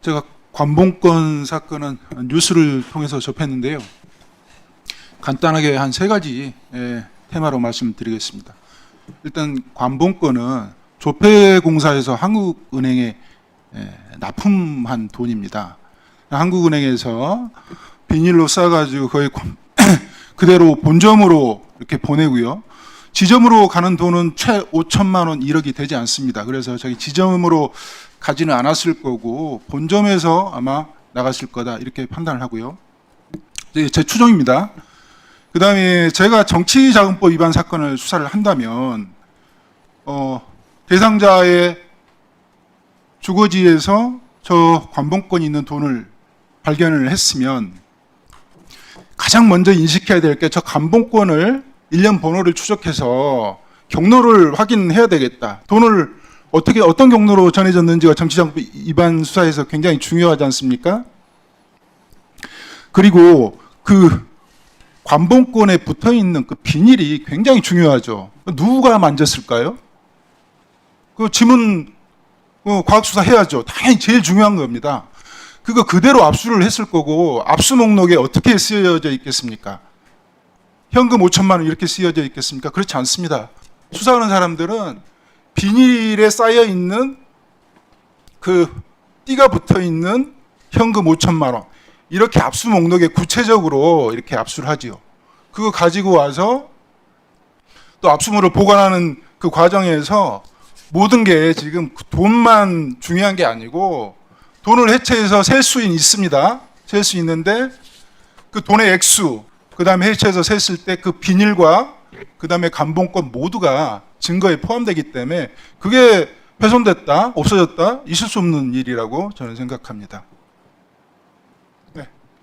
제가 관봉권 사건은 뉴스를 통해서 접했는데요. 간단하게 한 세 가지 테마로 말씀드리겠습니다. 일단 관봉권은 조폐공사에서 한국은행에 납품한 돈입니다. 한국은행에서 비닐로 싸가지고 거의 그대로 본점으로 이렇게 보내고요. 지점으로 가는 돈은 최 5천만 원 1억이 되지 않습니다. 그래서 저기 지점으로 가지는 않았을 거고 본점에서 아마 나갔을 거다 이렇게 판단을 하고요. 제 추정입니다. 그 다음에 제가 정치자금법 위반 사건을 수사를 한다면 대상자의 주거지에서 저 관봉권이 있는 돈을 발견을 했으면 가장 먼저 인식해야 될 게 저 관봉권을 일련 번호를 추적해서 경로를 확인해야 되겠다. 돈을 어떤 경로로 전해졌는지가 정치자금법 위반 수사에서 굉장히 중요하지 않습니까? 그리고 그 관봉권에 붙어 있는 그 비닐이 굉장히 중요하죠. 누가 만졌을까요? 그 지문 과학수사 해야죠. 당연히 제일 중요한 겁니다. 그거 그대로 압수를 했을 거고 압수 목록에 어떻게 쓰여져 있겠습니까? 현금 5천만 원 이렇게 쓰여져 있겠습니까? 그렇지 않습니다. 수사하는 사람들은 비닐에 쌓여 있는 그 띠가 붙어 있는 현금 5천만 원 이렇게 압수 목록에 구체적으로 이렇게 압수를 하지요. 그거 가지고 와서 또 압수물을 보관하는 그 과정에서 모든 게 지금 돈만 중요한 게 아니고 돈을 해체해서 셀 수 있습니다. 셀 수 있는데 그 돈의 액수, 그 다음에 해체해서 셌을 때 그 비닐과 그 다음에 관봉권 모두가 증거에 포함되기 때문에 그게 훼손됐다, 없어졌다, 있을 수 없는 일이라고 저는 생각합니다.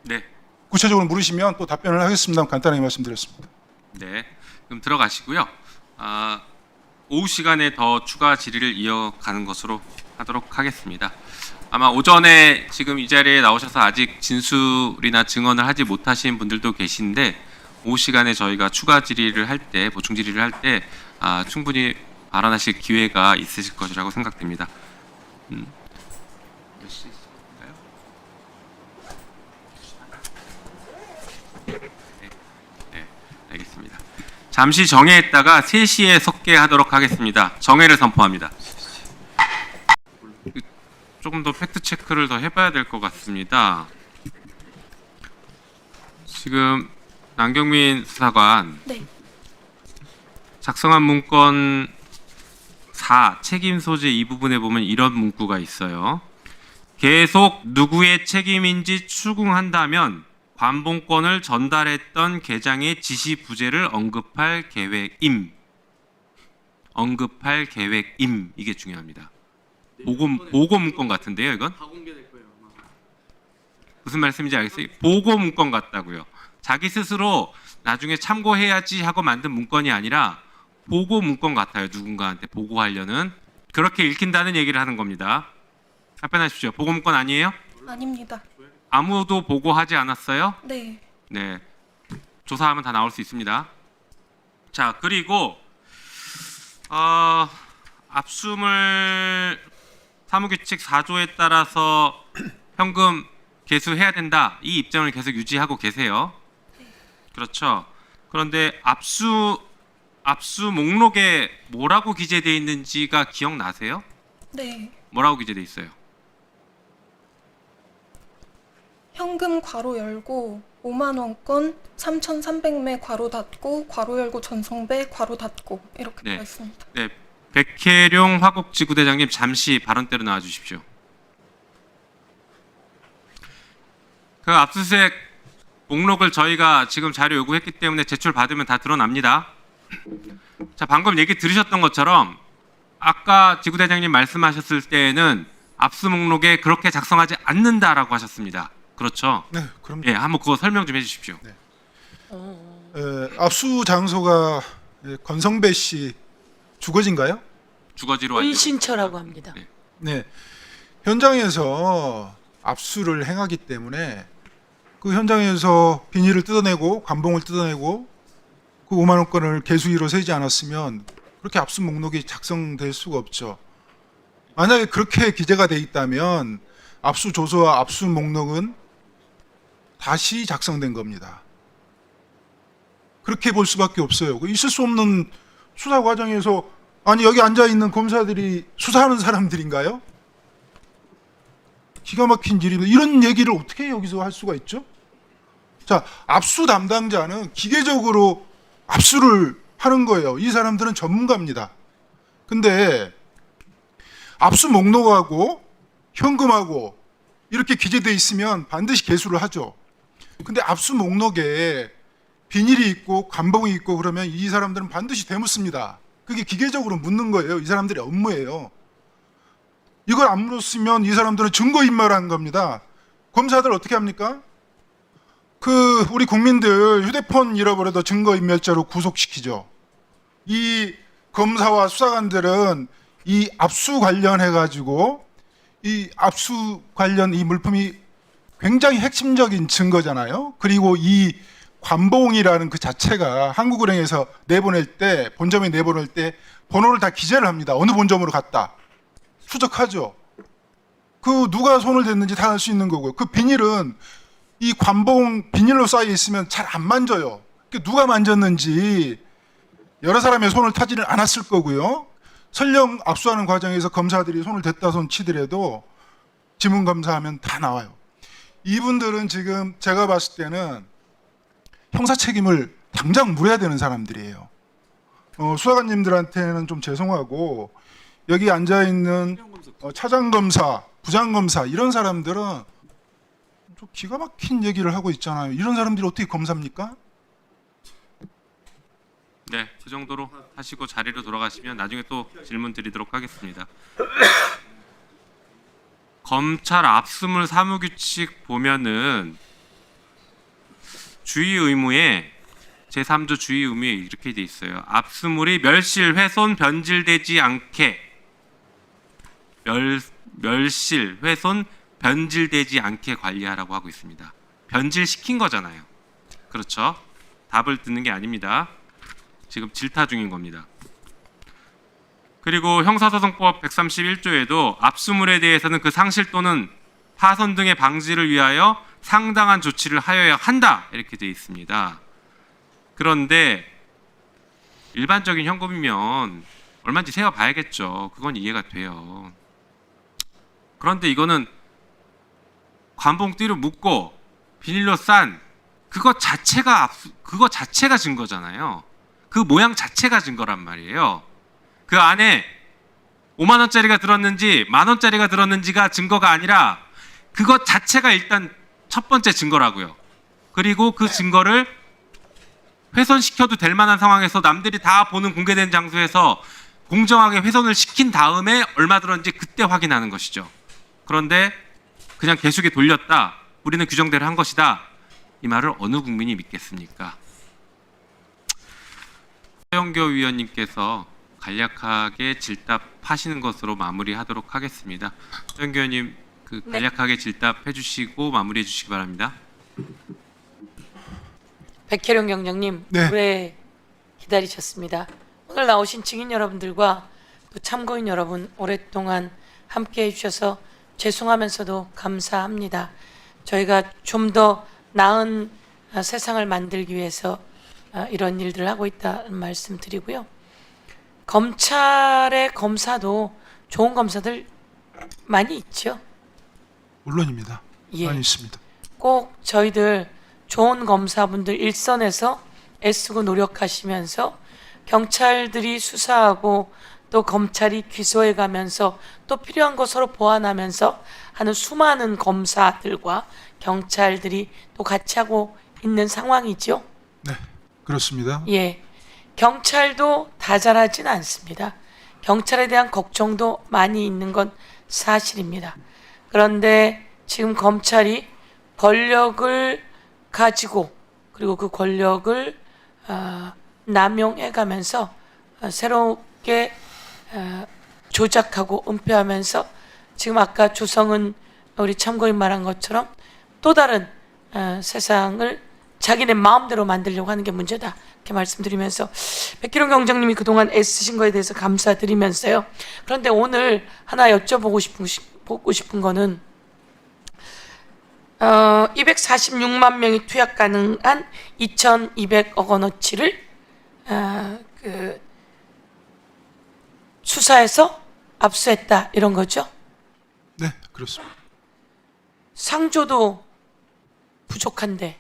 네. 구체적으로 물으시면 또 답변을 하겠습니다. 간단하게 말씀드렸습니다. 네. 그럼 들어가시고요. 오후 시간에 더 추가 질의를 이어가는 것으로 하도록 하겠습니다. 아마 오전에 지금 이 자리에 나오셔서 아직 진술이나 증언을 하지 못하신 분들도 계신데 오후 시간에 저희가 추가 질의를 할 때, 보충 질의를 할 때 충분히 발언하실 기회가 있으실 것이라고 생각됩니다. 몇 시일까요? 네, 알겠습니다. 잠시 정회했다가 3시에 속개하도록 하겠습니다. 정회를 선포합니다. 조금 더 팩트 체크를 더 해봐야 될 것 같습니다. 지금 남경민 수사관 네. 작성한 문건 4 책임 소재 이 부분에 보면 이런 문구가 있어요. 계속 누구의 책임인지 추궁한다면 관봉권을 전달했던 계장의 지시 부재를 언급할 계획임. 언급할 계획임. 이게 중요합니다. 보고 문건 같은데요, 이건? 다 공개될 거예요. 아마. 무슨 말씀인지 알겠어요? 보고 문건 같다고요. 자기 스스로 나중에 참고해야지 하고 만든 문건이 아니라 보고 문건 같아요. 누군가한테 보고하려는. 그렇게 읽힌다는 얘기를 하는 겁니다. 답변하십시오. 보고 문건 아니에요? 아닙니다. 아무도 보고하지 않았어요? 네. 네. 조사하면 다 나올 수 있습니다. 자, 그리고 압수물 사무규칙 4조에 따라서 현금 개수해야 된다. 이 입장을 계속 유지하고 계세요. 그렇죠. 그런데 압수 목록에 뭐라고 기재되어 있는지가 기억나세요? 네. 뭐라고 기재되어 있어요? 현금 괄호 열고 5만 원권 3,300매 괄호 닫고 괄호 열고 전송배 괄호 닫고 이렇게 네. 되어 있습니다. 네. 백혜룡 화곡지구대장님 잠시 발언대로 나와 주십시오. 그 압수수색 목록을 저희가 지금 자료 요구했기 때문에 제출받으면 다 드러납니다. 자, 방금 얘기 들으셨던 것처럼 아까 지구대장님 말씀하셨을 때에는 압수 목록에 그렇게 작성하지 않는다라고 하셨습니다. 그렇죠? 네, 그럼 예, 한번 그거 설명 좀 해주십시오. 압수 장소가 권성배 씨 주거지인가요? 주거지로 알고 을신처라고 합니다. 네. 네. 현장에서 압수를 행하기 때문에 그 현장에서 비닐을 뜯어내고 관봉을 뜯어내고 그 5만 원권을 개수기로 세지 않았으면 그렇게 압수 목록이 작성될 수가 없죠. 만약에 그렇게 기재가 돼 있다면 압수조서와 압수 목록은 다시 작성된 겁니다. 그렇게 볼 수밖에 없어요. 있을 수 없는 수사 과정에서 아니 여기 앉아 있는 검사들이 수사하는 사람들인가요? 기가 막힌 일입니다. 이런 얘기를 어떻게 여기서 할 수가 있죠? 자, 압수 담당자는 기계적으로 압수를 하는 거예요. 이 사람들은 전문가입니다. 근데 압수 목록하고 현금하고 이렇게 기재돼 있으면 반드시 개수를 하죠. 근데 압수 목록에 비닐이 있고 관봉이 있고 그러면 이 사람들은 반드시 되묻습니다. 그게 기계적으로 묻는 거예요. 이 사람들의 업무예요. 이걸 안 물었으면 이 사람들은 증거인멸하는 겁니다. 검사들 어떻게 합니까? 우리 국민들 휴대폰 잃어버려도 증거인멸죄로 구속시키죠. 이 검사와 수사관들은 이 압수 관련해가지고 이 압수 관련 이 물품이 굉장히 핵심적인 증거잖아요. 그리고 이 관봉이라는 그 자체가 한국은행에서 내보낼 때, 본점에 내보낼 때 번호를 다 기재를 합니다. 어느 본점으로 갔다. 추적하죠. 누가 손을 댔는지 다 알 수 있는 거고요. 그 비닐은 이 관봉 비닐로 쌓여 있으면 잘 안 만져요. 누가 만졌는지 여러 사람의 손을 타지는 않았을 거고요. 설령 압수하는 과정에서 검사들이 손을 댔다 손 치더라도 지문 검사하면 다 나와요. 이분들은 지금 제가 봤을 때는 형사 책임을 당장 물어야 되는 사람들이에요. 수사관님들한테는 좀 죄송하고 여기 앉아 있는 차장검사, 부장검사 이런 사람들은 좀 기가 막힌 얘기를 하고 있잖아요. 이런 사람들이 어떻게 검사입니까? 네, 그 정도로 하시고 자리로 돌아가시면 나중에 또 질문 드리도록 하겠습니다. 검찰 압수물 사무규칙 보면은 주의 의무에 제3조 주의 의무에 이렇게 돼 있어요. 압수물이 멸실, 훼손, 변질되지 않게 멸실, 훼손, 변질되지 않게 관리하라고 하고 있습니다. 변질시킨 거잖아요. 그렇죠? 답을 듣는 게 아닙니다. 지금 질타 중인 겁니다. 그리고 형사소송법 131조에도 압수물에 대해서는 그 상실 또는 파손 등의 방지를 위하여 상당한 조치를 하여야 한다 이렇게 되어 있습니다. 그런데 일반적인 현금이면 얼마인지 세어봐야겠죠. 그건 이해가 돼요. 그런데 이거는 관봉띠로 묶고 비닐로 싼 그거 자체가 증거잖아요. 그 모양 자체가 증거란 말이에요. 그 안에 5만 원짜리가 들었는지 만 원짜리가 들었는지가 증거가 아니라 그것 자체가 일단 첫 번째 증거라고요. 그리고 그 증거를 훼손시켜도 될 만한 상황에서 남들이 다 보는 공개된 장소에서 공정하게 훼손을 시킨 다음에 얼마 들었는지 그때 확인하는 것이죠. 그런데 그냥 개수기 돌렸다. 우리는 규정대로 한 것이다. 이 말을 어느 국민이 믿겠습니까? 서영교 위원님께서 간략하게 질답하시는 것으로 마무리하도록 하겠습니다. 서영교 위원님 간략하게 질답해 주시고 마무리해 주시기 바랍니다. 백혜룡 경장님 네. 오래 기다리셨습니다. 오늘 나오신 증인 여러분들과 또 참고인 여러분 오랫동안 함께해 주셔서 죄송하면서도 감사합니다. 저희가 좀 더 나은 세상을 만들기 위해서 이런 일들을 하고 있다는 말씀 드리고요. 검찰의 검사도 좋은 검사들 많이 있죠. 물론입니다. 예. 많이 있습니다. 꼭 저희들 좋은 검사분들 일선에서 애쓰고 노력하시면서 경찰들이 수사하고 또 검찰이 기소해 가면서 또 필요한 거 서로 보완하면서 하는 수많은 검사들과 경찰들이 또 같이 하고 있는 상황이죠. 네, 그렇습니다. 예. 경찰도 다 잘하진 않습니다. 경찰에 대한 걱정도 많이 있는 건 사실입니다. 그런데 지금 검찰이 권력을 가지고 그리고 그 권력을 남용해 가면서 새롭게 조작하고 은폐하면서 지금 아까 조성은 우리 참고인 말한 것처럼 또 다른 세상을 자기네 마음대로 만들려고 하는 게 문제다 이렇게 말씀드리면서 백희룡 경장님이 그동안 애쓰신 거에 대해서 감사드리면서요. 그런데 오늘 하나 여쭤보고 싶은 거는 246만 명이 투약 가능한 2,200억 원어치를 수사해서 압수했다 이런 거죠? 네, 그렇습니다. 상조도 부족한데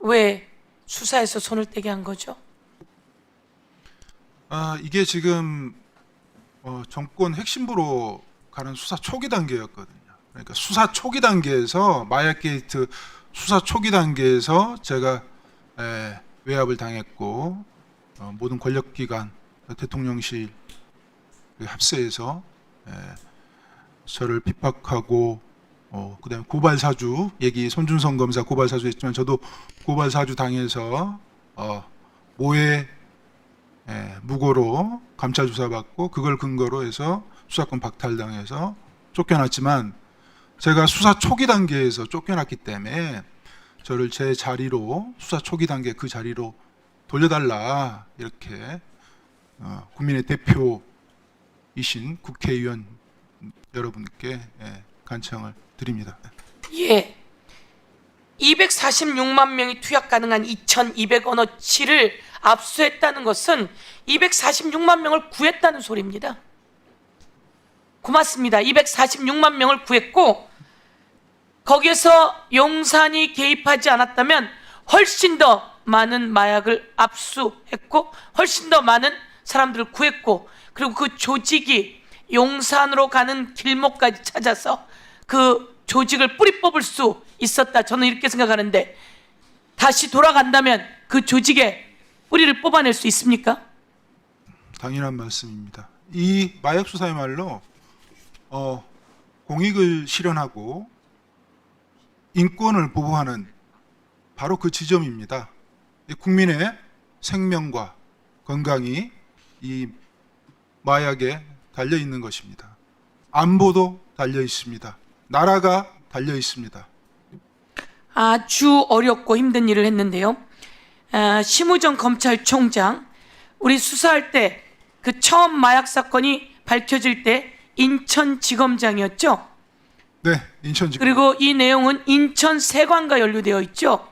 왜 수사에서 손을 떼게 한 거죠? 이게 지금 정권 핵심부로 가는 수사 초기 단계였거든요. 그러니까 수사 초기 단계에서 마약 게이트 수사 초기 단계에서 제가 외압을 당했고 모든 권력기관 대통령실 합세해서 저를 핍박하고 그다음에 고발 사주 얘기 손준성 검사 고발 사주 했지만 저도 고발 사주 당해서 모해 무고로 감찰 조사 받고 그걸 근거로 해서 수사권 박탈당해서 쫓겨났지만 제가 수사 초기 단계에서 쫓겨났기 때문에 저를 제 자리로 수사 초기 단계 그 자리로 돌려달라 이렇게 국민의 대표이신 국회의원 여러분께 간청을 드립니다. 예. 246만 명이 투약 가능한 2,200억 원어치를 압수했다는 것은 246만 명을 구했다는 소리입니다. 고맙습니다. 246만 명을 구했고 거기에서 용산이 개입하지 않았다면 훨씬 더 많은 마약을 압수했고 훨씬 더 많은 사람들을 구했고 그리고 그 조직이 용산으로 가는 길목까지 찾아서 그 조직을 뿌리 뽑을 수 있었다. 저는 이렇게 생각하는데 다시 돌아간다면 그 조직의 뿌리를 뽑아낼 수 있습니까? 당연한 말씀입니다. 이 마약 수사야말로 공익을 실현하고 인권을 보호하는 바로 그 지점입니다. 국민의 생명과 건강이 이 마약에 달려 있는 것입니다. 안보도 달려 있습니다. 나라가 달려 있습니다. 아주 어렵고 힘든 일을 했는데요. 심우정 검찰총장 우리 수사할 때 그 처음 마약 사건이 밝혀질 때 인천지검장이었죠. 네, 인천지검. 그리고 이 내용은 인천세관과 연루되어 있죠.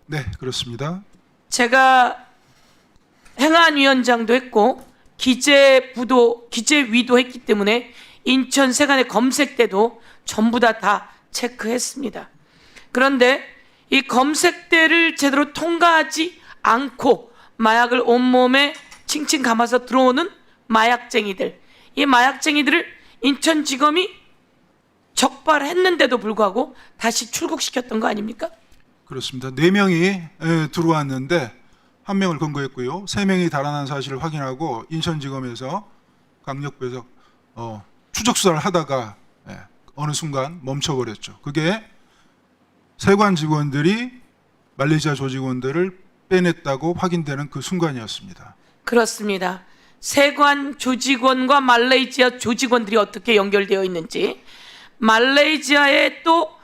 네, 그렇습니다. 제가 행안위원장도 했고 기재위도 했기 때문에 인천세관의 검색 때도 전부 다 체크했습니다. 그런데 이 검색대를 제대로 통과하지 않고 마약을 온몸에 칭칭 감아서 들어오는 마약쟁이들, 이 마약쟁이들을 인천지검이 적발했는데도 불구하고 다시 출국시켰던 거 아닙니까? 그렇습니다. 4명이 들어왔는데 1명을 검거했고요. 3명이 달아난 사실을 확인하고 인천지검에서 강력부에서 추적 수사를 하다가 어느 순간 멈춰버렸죠. 그게 세관 직원들이 말레이시아 조직원들을 빼냈다고 확인되는 그 순간이었습니다. 그렇습니다. 세관 조직원과 말레이시아 조직원들이 어떻게 연결되어 있는지, 말레이시아의 또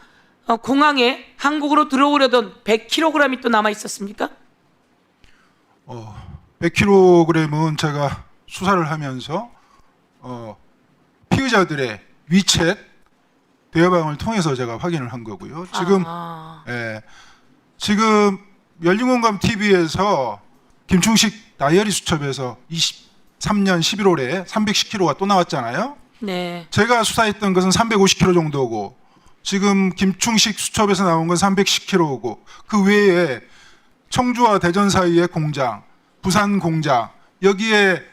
공항에 한국으로 들어오려던 100kg이 또 남아 있었습니까? 100kg은 제가 수사를 하면서 피의자들의 위챗 대화방을 통해서 제가 확인을 한 거고요. 지금 열린공감 TV에서 김충식 다이어리 수첩에서 23년 11월에 310kg가 또 나왔잖아요. 네. 제가 수사했던 것은 350kg 정도고 지금 김충식 수첩에서 나온 건 310kg고 그 외에 청주와 대전 사이의 공장, 부산 공장 여기에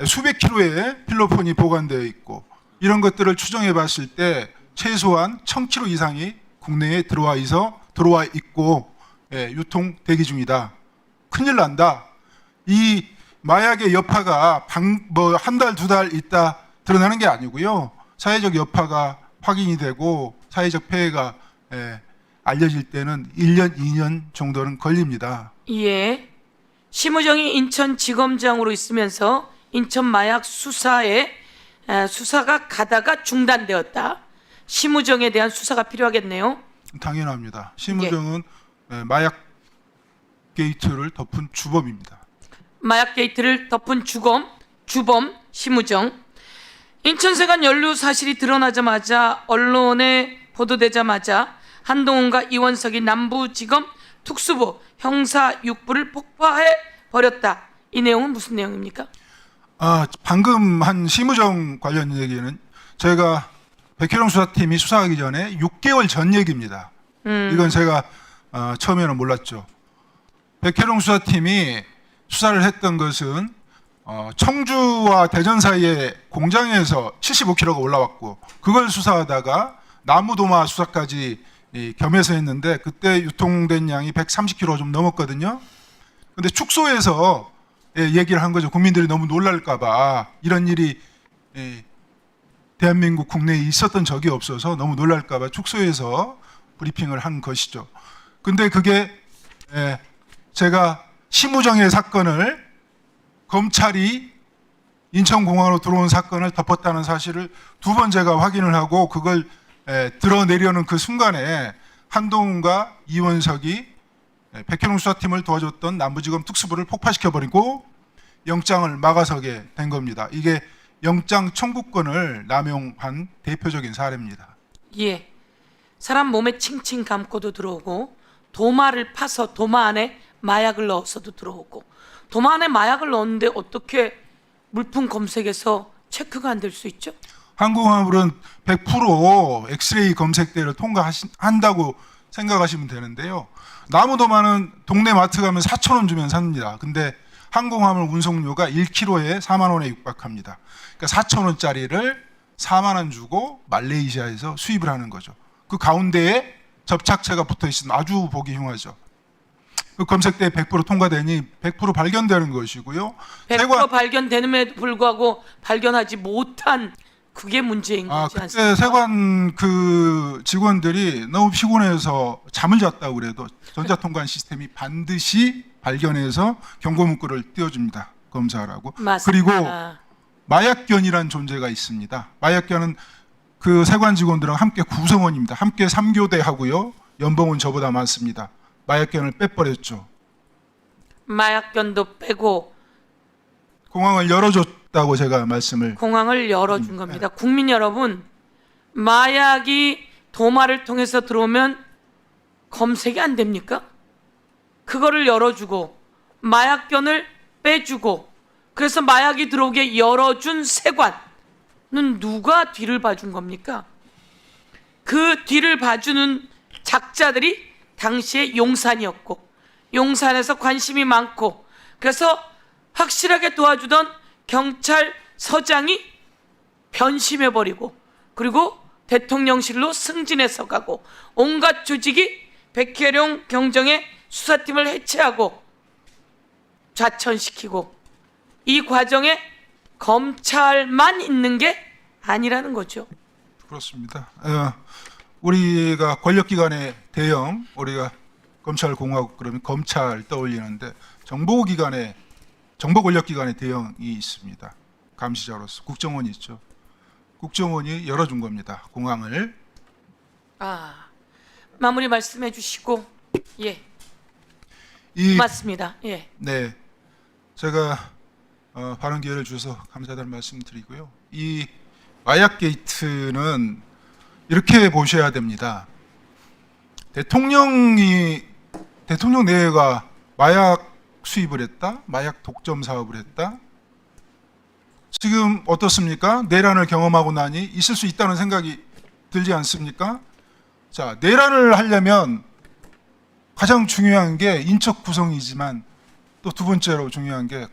수백 킬로의 필로폰이 보관되어 있고 이런 것들을 추정해 봤을 때 최소한 1000kg 이상이 국내에 들어와 있고 유통 대기 중이다. 큰일 난다. 이 마약의 여파가 한 달, 2달 있다 드러나는 게 아니고요. 사회적 여파가 확인이 되고 사회적 폐해가 알려질 때는 1년, 2년 정도는 걸립니다. 예. 심우정이 인천지검장으로 있으면서 인천 마약 수사에 수사가 가다가 중단되었다. 심우정에 대한 수사가 필요하겠네요. 당연합니다. 심우정은 마약 게이트를 덮은 주범입니다. 마약 게이트를 덮은 주범 심우정. 인천세관 연루 사실이 드러나자마자 언론에 보도되자마자 한동훈과 이원석이 남부지검 특수부 형사 6부를 폭파해 버렸다. 이 내용은 무슨 내용입니까? 방금 한 심우정 관련 얘기는 저희가 백혜령 수사팀이 수사하기 전에 6개월 전 얘기입니다. 이건 제가 처음에는 몰랐죠. 백혜령 수사팀이 수사를 했던 것은 청주와 대전 사이에 공장에서 75kg가 올라왔고 그걸 수사하다가 나무도마 수사까지 겸해서 했는데 그때 유통된 양이 130kg 좀 넘었거든요. 근데 축소해서 얘기를 한 거죠. 국민들이 너무 놀랄까봐 이런 일이 대한민국 국내에 있었던 적이 없어서 너무 놀랄까봐 축소해서 브리핑을 한 것이죠. 근데 그게 제가 심우정의 사건을 검찰이 인천공항으로 들어온 사건을 덮었다는 사실을 두 번 제가 확인을 하고 그걸 드러내려는 그 순간에 한동훈과 이원석이 백혜룡 수사팀을 도와줬던 남부지검 특수부를 폭파시켜버리고 영장을 막아서게 된 겁니다. 이게 영장 청구권을 남용한 대표적인 사례입니다. 예. 사람 몸에 칭칭 감고도 들어오고 도마를 파서 도마 안에 마약을 넣어서도 들어오고 도마 안에 마약을 넣었는데 어떻게 물품 검색에서 체크가 안 될 수 있죠? 항공화물은 100% 엑스레이 검색대를 통과한다고 생각하시면 되는데요. 나무도마는 동네 마트 가면 4,000원 주면 삽니다. 근데 항공화물 운송료가 1kg에 4만 원에 육박합니다. 그러니까 4,000원짜리를 4만 원 주고 말레이시아에서 수입을 하는 거죠. 그 가운데에 접착체가 붙어 있으면 아주 보기 흉하죠. 그 검색대에 100% 통과되니 100% 발견되는 것이고요. 100% 발견되는에도 불구하고 발견하지 못한 그게 문제인 거지 그때 않습니까? 세관 그 직원들이 너무 피곤해서 잠을 잤다고 그래도 전자통관 시스템이 반드시 발견해서 경고 문구를 띄워줍니다. 검사하라고. 맞습니다. 그리고 마약견이란 존재가 있습니다. 마약견은 그 세관 직원들은 함께 구성원입니다. 함께 3교대 하고요. 연봉은 저보다 많습니다. 마약견을 빼버렸죠. 마약견도 빼고 공항을 열어줬다고 제가 말씀을. 공항을 열어준 겁니다. 국민 여러분, 마약이 도마를 통해서 들어오면 검색이 안 됩니까? 그거를 열어주고 마약견을 빼주고 그래서 마약이 들어오게 열어준 세관은 누가 뒤를 봐준 겁니까? 그 뒤를 봐주는 작자들이 당시에 용산이었고 용산에서 관심이 많고 그래서 확실하게 도와주던 경찰서장이 변심해버리고 그리고 대통령실로 승진해서 가고 온갖 조직이 백혜룡 경정의 수사팀을 해체하고 좌천시키고 이 과정에 검찰만 있는 게 아니라는 거죠. 그렇습니다. 우리가 권력기관의 대형, 우리가 검찰공화국 그러면 검찰 떠올리는데 정보 권력기관의 대형이 있습니다. 감시자로서 국정원이 있죠. 국정원이 열어준 겁니다. 공항을. 마무리 말씀해 주시고 예. 맞습니다. 예. 네, 제가 발언 기회를 주셔서 감사하다는 말씀드리고요. 이 마약 게이트는 이렇게 보셔야 됩니다. 대통령 내외가 마약 수입을 했다, 마약 독점 사업을 했다. 지금 어떻습니까? 내란을 경험하고 나니 있을 수 있다는 생각이 들지 않습니까? 자, 내란을 하려면 가장 중요한 게 인적 구성이지만 또 두 번째로 중요한 게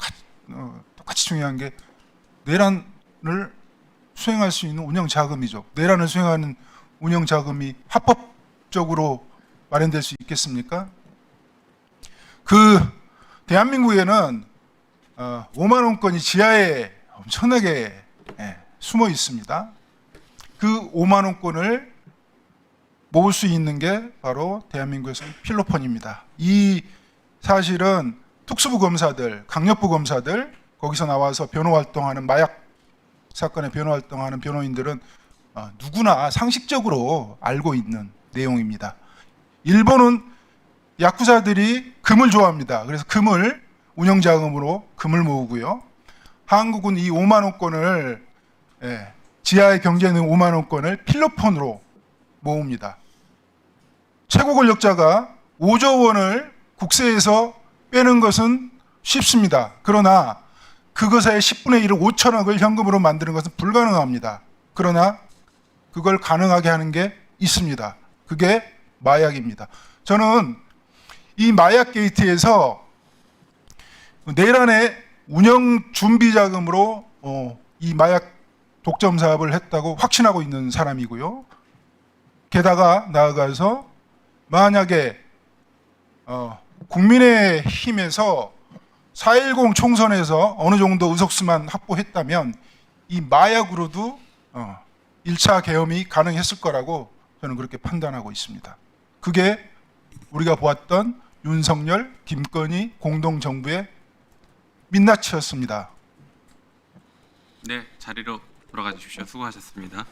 똑같이 중요한 게 내란을 수행할 수 있는 운영 자금이죠. 내란을 수행하는 운영 자금이 합법적으로 마련될 수 있겠습니까? 그 대한민국에는 5만 원권이 지하에 엄청나게 숨어 있습니다. 그 5만 원권을 모을 수 있는 게 바로 대한민국에서는 필로폰입니다. 이 사실은 특수부 검사들, 강력부 검사들, 거기서 나와서 변호 활동하는 마약 사건의 변호 활동하는 변호인들은 누구나 상식적으로 알고 있는 내용입니다. 일본은 야쿠자들이 금을 좋아합니다. 그래서 금을 운영자금으로 금을 모으고요. 한국은 이 5만 원권을 지하에 경제하는 5만 원권을 필로폰으로 모읍니다. 최고 권력자가 5조 원을 국세에서 빼는 것은 쉽습니다. 그러나 그것의 10분의 1을 5천억을 현금으로 만드는 것은 불가능합니다. 그러나 그걸 가능하게 하는 게 있습니다. 그게 마약입니다. 저는 이 마약 게이트에서 내란의 운영 준비 자금으로 이 마약 독점 사업을 했다고 확신하고 있는 사람이고요. 게다가 나아가서 만약에 국민의힘에서 4.10 총선에서 어느 정도 의석수만 확보했다면 이 마약으로도 1차 계엄이 가능했을 거라고 저는 그렇게 판단하고 있습니다. 그게 우리가 보았던 윤석열, 김건희 공동정부의 민낯이었습니다. 네, 자리로 돌아가 주십시오. 수고하셨습니다.